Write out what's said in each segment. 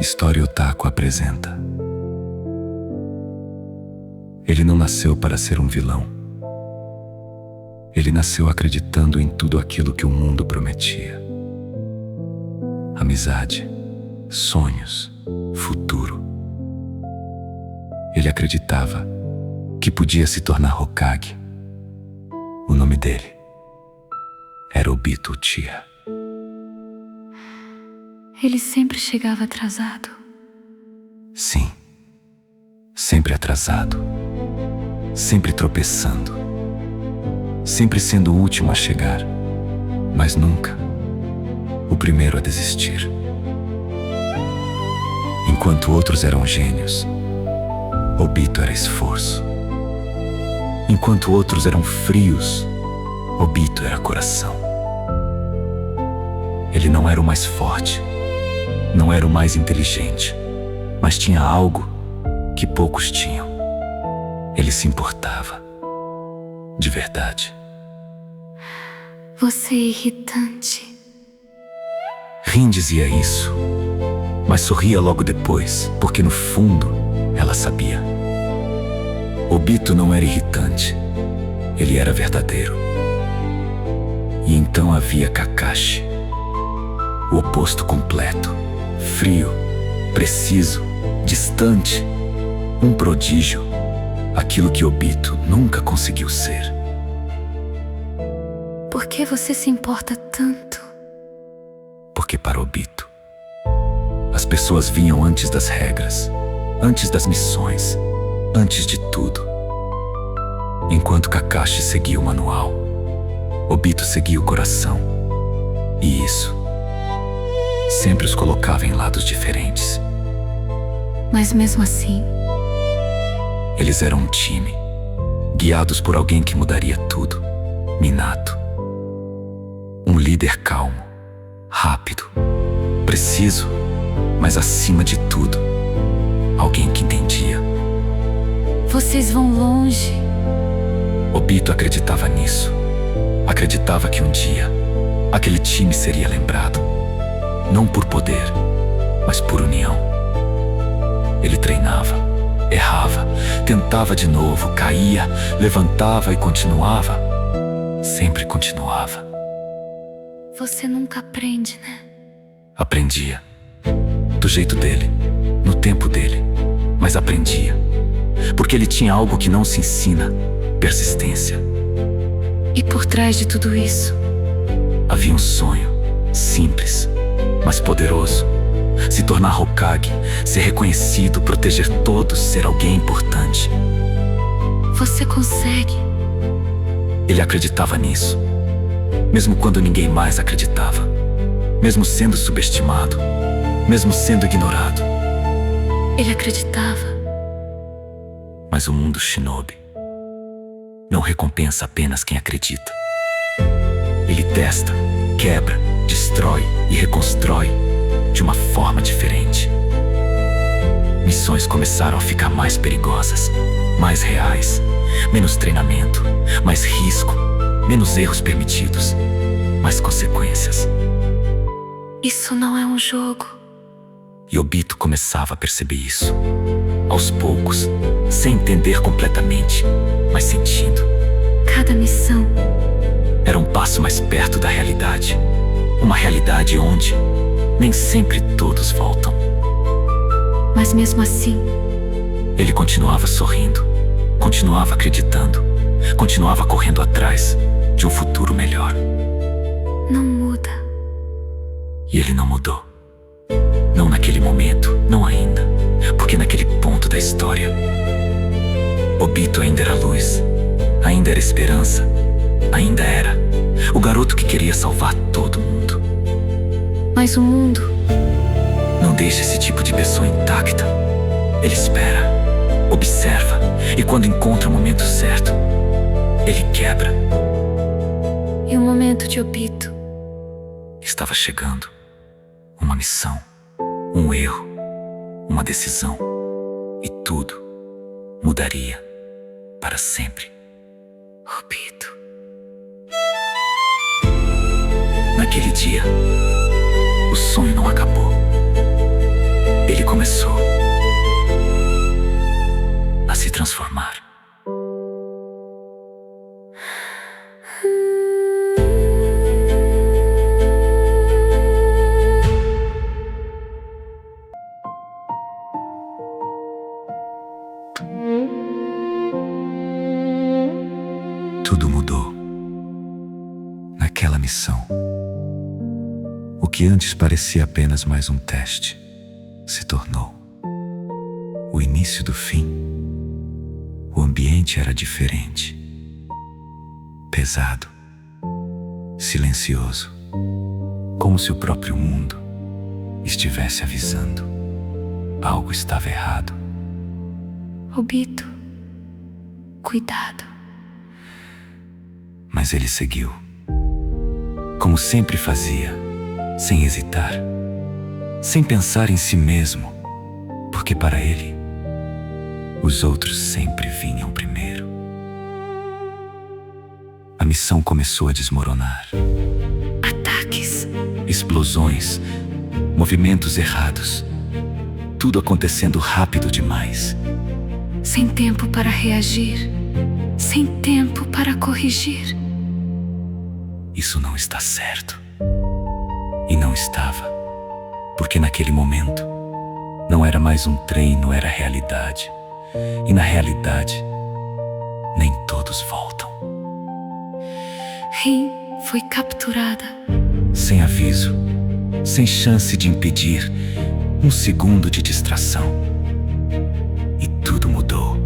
história Otaku apresenta. Ele não nasceu para ser um vilão. Ele nasceu acreditando em tudo aquilo que o mundo prometia. Amizade, sonhos, futuro. Ele acreditava que podia se tornar Hokage. O nome dele era Obito Uchiha. Ele sempre chegava atrasado. Sim, sempre atrasado, sempre tropeçando, sempre sendo o último a chegar, mas nunca o primeiro a desistir. Enquanto outros eram gênios, Obito era esforço. Enquanto outros eram frios, Obito era coração. Ele não era o mais forte, não era o mais inteligente, mas tinha algo que poucos tinham. Ele se importava. De verdade. Você é irritante. Rin dizia isso, mas sorria logo depois, porque no fundo ela sabia. Obito não era irritante, ele era verdadeiro. E então havia Kakashi, o oposto completo, frio, preciso, distante, um prodígio, aquilo que Obito nunca conseguiu ser. Por que você se importa tanto? Porque para Obito, as pessoas vinham antes das regras, antes das missões, antes de tudo. Enquanto Kakashi seguia o manual, Obito seguia o coração. E isso sempre os colocava em lados diferentes. Mas mesmo assim, eles eram um time, guiados por alguém que mudaria tudo. Minato. Um líder calmo, rápido, preciso, mas acima de tudo, alguém que entendia. Vocês vão longe. Obito acreditava nisso. Acreditava que um dia, aquele time seria lembrado. Não por poder, mas por união. Ele treinava, errava, tentava de novo, caía, levantava e continuava. Sempre continuava. Você nunca aprende, né? Aprendia. Do jeito dele, no tempo dele, mas aprendia. Porque ele tinha algo que não se ensina: persistência. E por trás de tudo isso, havia um sonho, simples, mas poderoso. Se tornar Hokage, ser reconhecido, proteger todos, ser alguém importante. Você consegue. Ele acreditava nisso, mesmo quando ninguém mais acreditava, mesmo sendo subestimado, mesmo sendo ignorado. Ele acreditava. Mas o mundo shinobi não recompensa apenas quem acredita. Ele testa, quebra, destrói e reconstrói de uma forma diferente. Missões começaram a ficar mais perigosas, mais reais, menos treinamento, mais risco, menos erros permitidos, mais consequências. Isso não é um jogo. E Obito começava a perceber isso, aos poucos, sem entender completamente, mas sentindo. Cada missão era um passo mais perto da realidade. Uma realidade onde nem sempre todos voltam. Mas mesmo assim, ele continuava sorrindo, continuava acreditando, continuava correndo atrás de um futuro melhor. não muda. E ele não mudou. Não naquele momento, não ainda, porque naquele ponto da história, Obito ainda era luz, ainda era esperança, ainda era o garoto que queria salvar todo mundo. Mas o mundo não deixa esse tipo de pessoa intacta. Ele espera, observa, e quando encontra o momento certo, ele quebra. E o momento de Obito Estava chegando. Uma missão, um erro, uma decisão, e tudo mudaria para sempre. Obito. Naquele dia, o sonho não acabou. Ele começou a se transformar. Tudo mudou naquela missão. O que antes parecia apenas mais um teste se tornou o início do fim. O ambiente era diferente, pesado, silencioso, como se o próprio mundo estivesse avisando: algo estava errado. Obito, cuidado. Mas ele seguiu, como sempre fazia, sem hesitar, sem pensar em si mesmo, porque para ele, os outros sempre vinham primeiro. A missão começou a desmoronar. Ataques, Explosões, movimentos errados, tudo acontecendo rápido demais. sem tempo para reagir, sem tempo para corrigir. Isso não está certo. E não estava, porque naquele momento não era mais um treino, era realidade. E na realidade, nem todos voltam. Rin foi capturada. Sem aviso, sem chance de impedir um segundo de distração. E tudo mudou.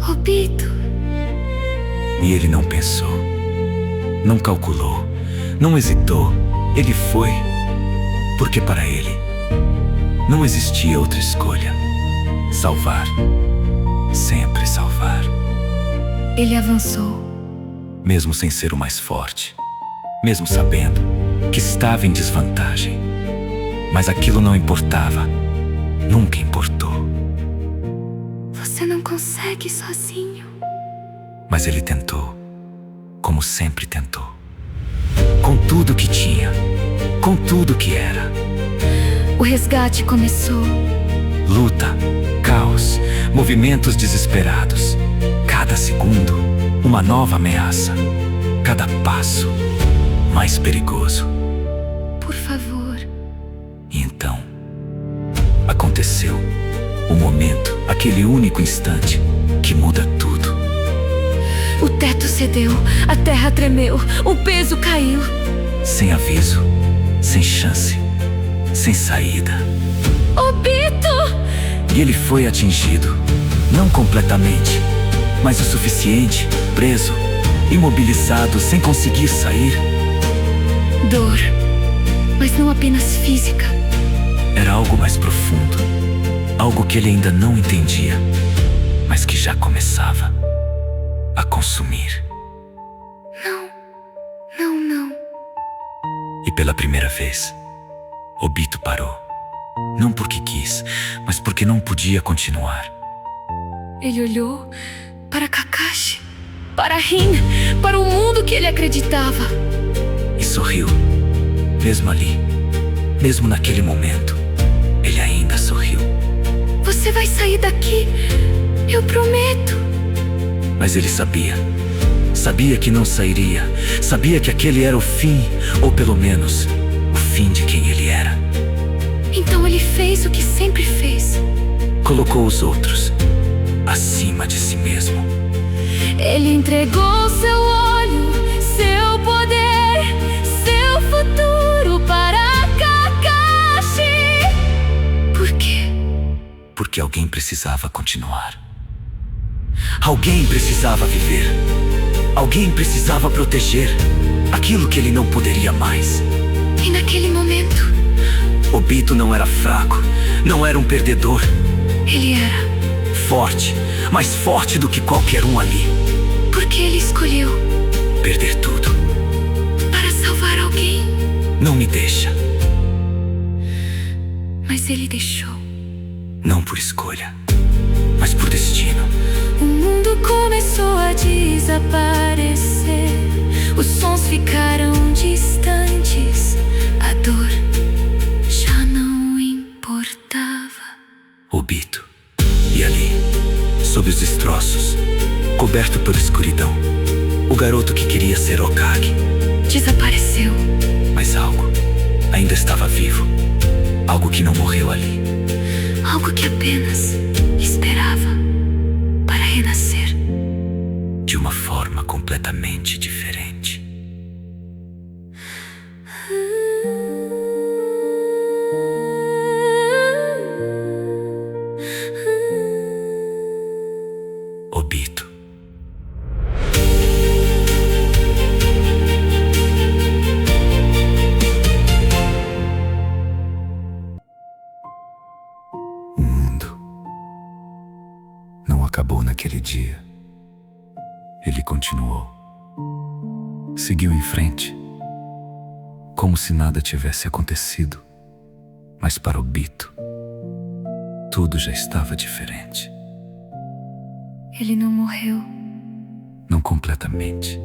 Obito, E ele não pensou, não calculou, não hesitou. Ele foi, porque para ele não existia outra escolha. Salvar, sempre salvar. ele avançou. Mesmo sem ser o mais forte, mesmo sabendo que estava em desvantagem. Mas aquilo não importava, nunca importou. Você não consegue sozinho. Mas ele tentou, como sempre tentou. Com tudo que tinha, com tudo que era. O resgate começou. Luta, caos, movimentos desesperados. Cada segundo, uma nova ameaça. Cada passo, mais perigoso. Por favor, E então, aconteceu o momento, aquele único instante que muda tudo. o teto cedeu, a terra tremeu, o peso caiu. Sem aviso, sem chance, sem saída. Obito! E ele foi atingido, não completamente, mas o suficiente, preso, imobilizado, sem conseguir sair. Dor, mas não apenas física. Era algo mais profundo, algo que ele ainda não entendia, mas que já começava a consumir. Não, não, não. E pela primeira vez, Obito parou. Não porque quis, mas porque não podia continuar. Ele olhou para Kakashi, para Rin, para o mundo que ele acreditava. E sorriu, mesmo ali, mesmo naquele momento, ele ainda sorriu. Você vai sair daqui, eu prometo. Mas ele sabia que não sairia, sabia que aquele era o fim, ou pelo menos, o fim de quem ele era. Então ele fez o que sempre fez. Colocou os outros acima de si mesmo. Ele entregou seu olho, seu poder, seu futuro para Kakashi. Por quê? Porque alguém precisava continuar. Alguém precisava viver. Alguém precisava proteger aquilo que ele não poderia mais. E naquele momento, Obito não era fraco, não era um perdedor. ele era. Forte, mais forte do que qualquer um ali. Porque ele escolheu Perder tudo. para salvar alguém. Não me deixa. Mas ele deixou. Não por escolha, mas por destino. O mundo começou a desaparecer. Os sons ficaram distantes. A dor já não importava. coberto pela escuridão, o garoto que queria ser Hokage desapareceu. Mas algo ainda estava vivo. Algo que não morreu ali. Algo que apenas esperava para renascer. De uma forma completamente diferente. Obito. O mundo não acabou naquele dia. Ele continuou. Seguiu em frente, como se nada tivesse acontecido. Mas para Obito, tudo já estava diferente. Ele não morreu. Não completamente.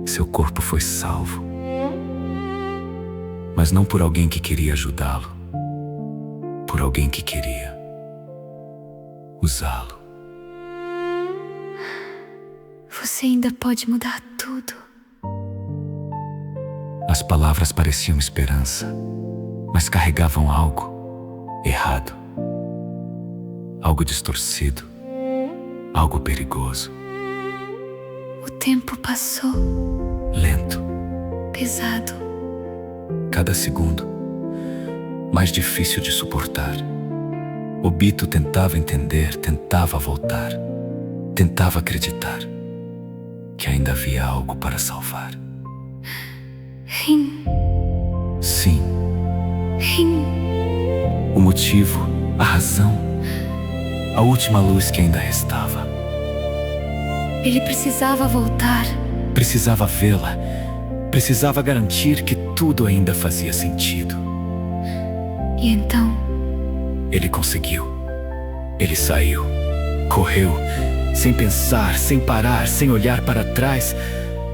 Seu corpo foi salvo. Mas não por alguém que queria ajudá-lo. Por alguém que queria usá-lo. Você ainda pode mudar tudo. As palavras pareciam esperança, mas carregavam algo errado. Algo distorcido. Algo perigoso. O tempo passou. Lento. Pesado. Cada segundo mais difícil de suportar. Obito tentava entender, tentava voltar. Tentava acreditar que ainda havia algo para salvar. Rin. Sim. Rin. O motivo, a razão, a última luz que ainda restava. Ele precisava voltar. Precisava vê-la. Precisava garantir que tudo ainda fazia sentido. E então? Ele conseguiu. Ele saiu. Correu. Sem pensar, sem parar, sem olhar para trás.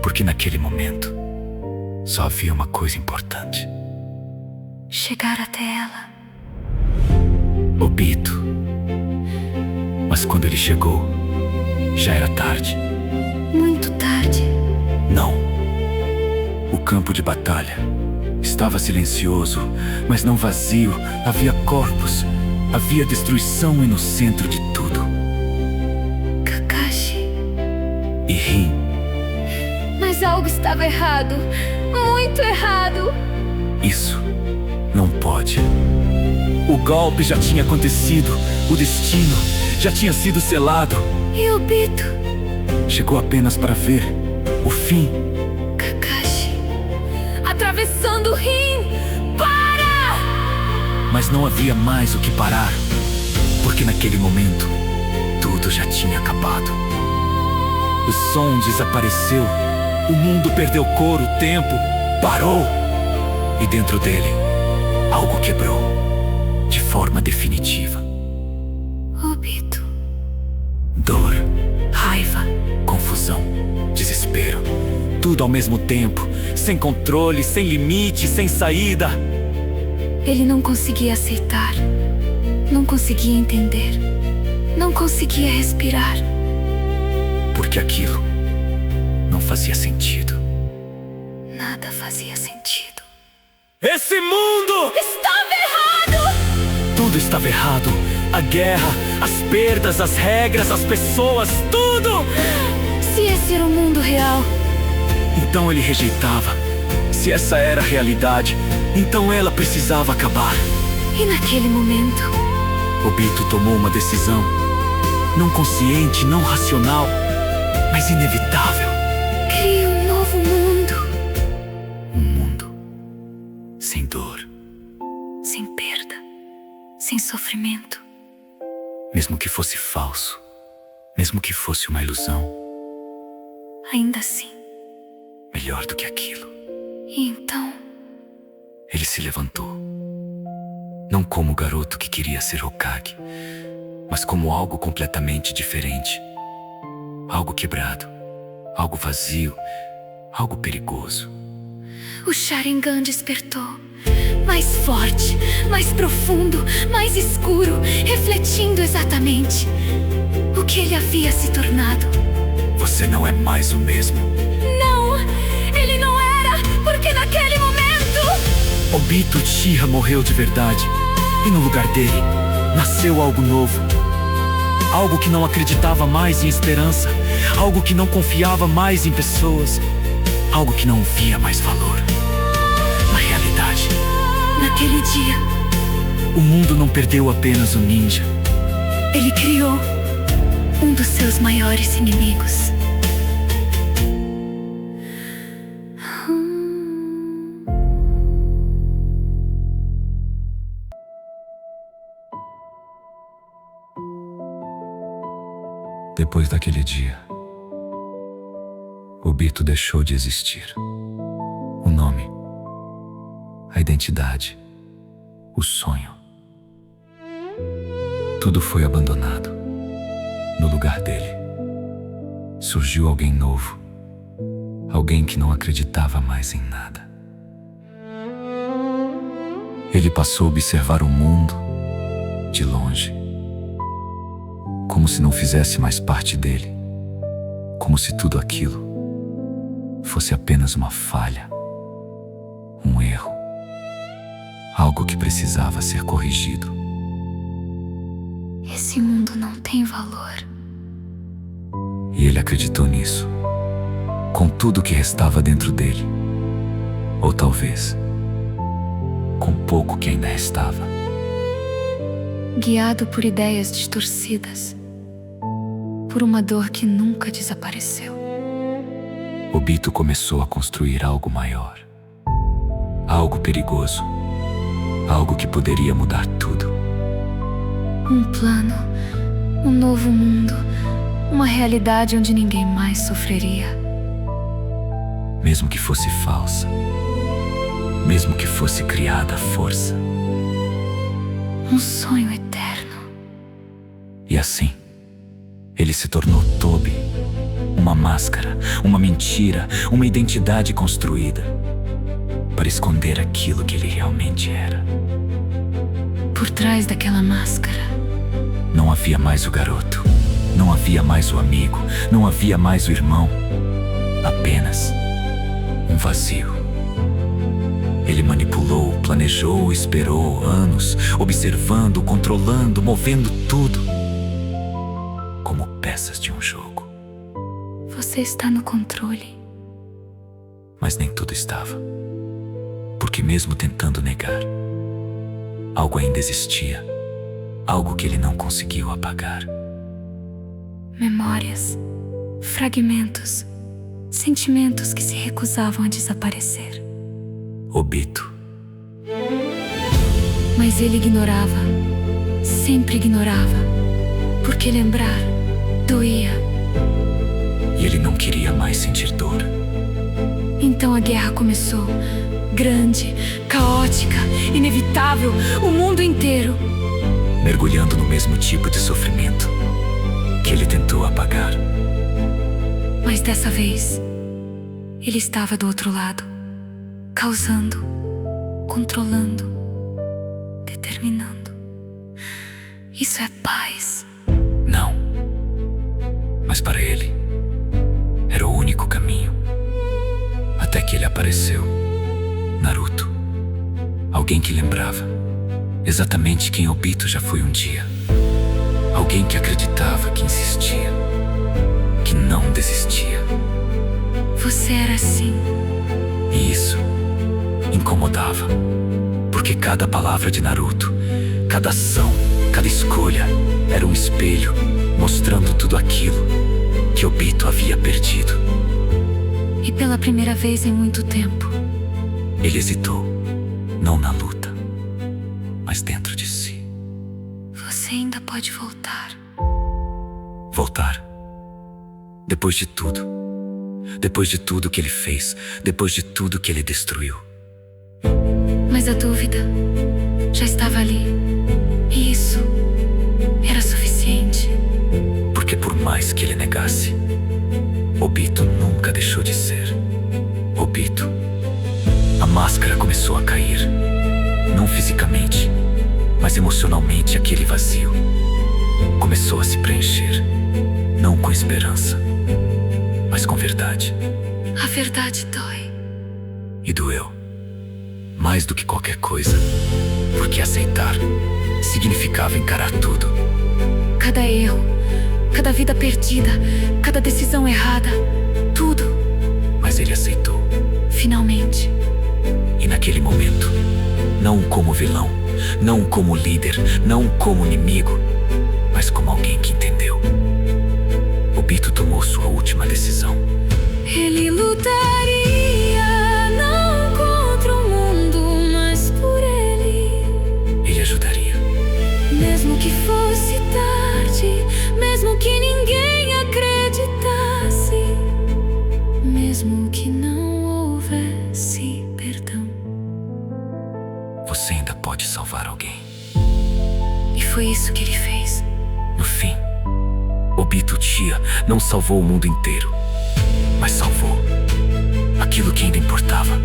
Porque naquele momento só havia uma coisa importante: chegar até ela. Obito. Mas quando ele chegou, já era tarde. Muito tarde. Não. O campo de batalha estava silencioso, mas não vazio. Havia corpos. Havia destruição e no centro de tudo, Kakashi. E Rin. Mas algo estava errado. Muito errado. Isso não pode. O golpe já tinha acontecido. O destino já tinha sido selado. E Obito? Chegou apenas para ver o fim. Kakashi. Atravessando o Rin. Para! Mas não havia mais o que parar. Porque naquele momento tudo já tinha acabado. O som desapareceu. O mundo perdeu cor, o tempo parou. E dentro dele, algo quebrou. De forma definitiva. Obito. Dor, raiva, confusão, desespero. Tudo ao mesmo tempo. Sem controle, sem limite, sem saída. Ele não conseguia aceitar. Não conseguia entender. Não conseguia respirar. Porque aquilo não fazia sentido. Nada fazia sentido. Esse mundo Estava errado! tudo estava errado. A guerra, as perdas, as regras, as pessoas, tudo! Se esse era o mundo real, Então ele rejeitava. Se essa era a realidade, então ela precisava acabar. e naquele momento, Obito tomou uma decisão. Não consciente, não racional, mas inevitável. crie um novo mundo. Um mundo sem dor. Sem perda. Sem sofrimento. Mesmo que fosse falso. Mesmo que fosse uma ilusão. Ainda assim. Melhor do que aquilo. E então, Ele se levantou. Não como o garoto que queria ser Hokage, mas como algo completamente diferente. Algo quebrado. Algo vazio. Algo perigoso. o Sharingan despertou. Mais forte, mais profundo, mais escuro, refletindo exatamente o que ele havia se tornado. lado. Você não é mais o mesmo. Não, ele não era, porque naquele momento Obito Uchiha morreu de verdade. E no lugar dele, nasceu algo novo. Algo que não acreditava mais em esperança. Algo que não confiava mais em pessoas. Algo que não via mais valor na realidade. naquele dia O mundo não perdeu apenas o ninja. ele criou um dos seus maiores inimigos. Depois daquele dia, Obito deixou de existir. O nome, a identidade, o sonho. Tudo foi abandonado. No lugar dele, surgiu alguém novo. Alguém que não acreditava mais em nada. Ele passou a observar o mundo de longe, como se não fizesse mais parte dele, como se tudo aquilo fosse apenas uma falha, um erro, algo que precisava ser corrigido. Esse mundo não tem valor. E ele acreditou nisso, com tudo que restava dentro dele, ou talvez com pouco que ainda restava. Guiado por ideias distorcidas, por uma dor que nunca desapareceu. Obito começou a construir algo maior, algo perigoso, algo que poderia mudar tudo. Um plano, um novo mundo, uma realidade onde ninguém mais sofreria. Mesmo que fosse falsa, mesmo que fosse criada à força. Um sonho eterno. E assim, ele se tornou Tobi, uma máscara, uma mentira, uma identidade construída para esconder aquilo que ele realmente era. Por trás daquela máscara, não havia mais o garoto, não havia mais o amigo, não havia mais o irmão, apenas um vazio. Ele manipulou, planejou, esperou anos, observando, controlando, movendo tudo, como peças de um jogo. Você está no controle. Mas nem tudo estava, porque mesmo tentando negar, algo ainda existia, algo que ele não conseguiu apagar. Memórias, fragmentos, sentimentos que se recusavam a desaparecer. Obito. Mas ele ignorava, sempre ignorava, porque lembrar doía. E ele não queria mais sentir dor. Então a guerra começou, grande, caótica, inevitável, o mundo inteiro mergulhando no mesmo tipo de sofrimento que ele tentou apagar. Mas dessa vez, ele estava do outro lado, causando, controlando, determinando. Isso é paz. Não. Mas para ele, era o único caminho. Até que ele apareceu, Naruto. Alguém que lembrava exatamente quem Obito já foi um dia. Alguém que acreditava, que insistia, que não desistia. Você era assim. E isso incomodava, porque cada palavra de Naruto, cada ação, cada escolha era um espelho mostrando tudo aquilo que Obito havia perdido. E pela primeira vez em muito tempo, ele hesitou, não na luta, mas dentro de si. Você ainda pode voltar. Voltar? Depois de tudo. Depois de tudo que ele fez, depois de tudo que ele destruiu. Mas a dúvida já estava ali. E isso era suficiente. Porque por mais que ele negasse, Obito nunca deixou de ser Obito. A máscara começou a cair. Não fisicamente, mas emocionalmente aquele vazio começou a se preencher. Não com esperança, mas com verdade. A verdade dói. E doeu. Mais do que qualquer coisa. Porque aceitar significava encarar tudo. Cada erro, cada vida perdida, cada decisão errada, tudo. Mas ele aceitou. Finalmente. E naquele momento, não como vilão, não como líder, não como inimigo, mas como alguém que entendeu. Obito tomou sua última decisão. Ele lutaria não contra o mundo, mas por ele. Ele ajudaria. Mesmo que fosse tarde, mesmo que ninguém acreditasse, mesmo que não houvesse perdão. Você ainda pode salvar alguém. E foi isso que ele fez. No fim, Obito Uchiha não salvou o mundo inteiro, mas salvou aquilo que ainda importava.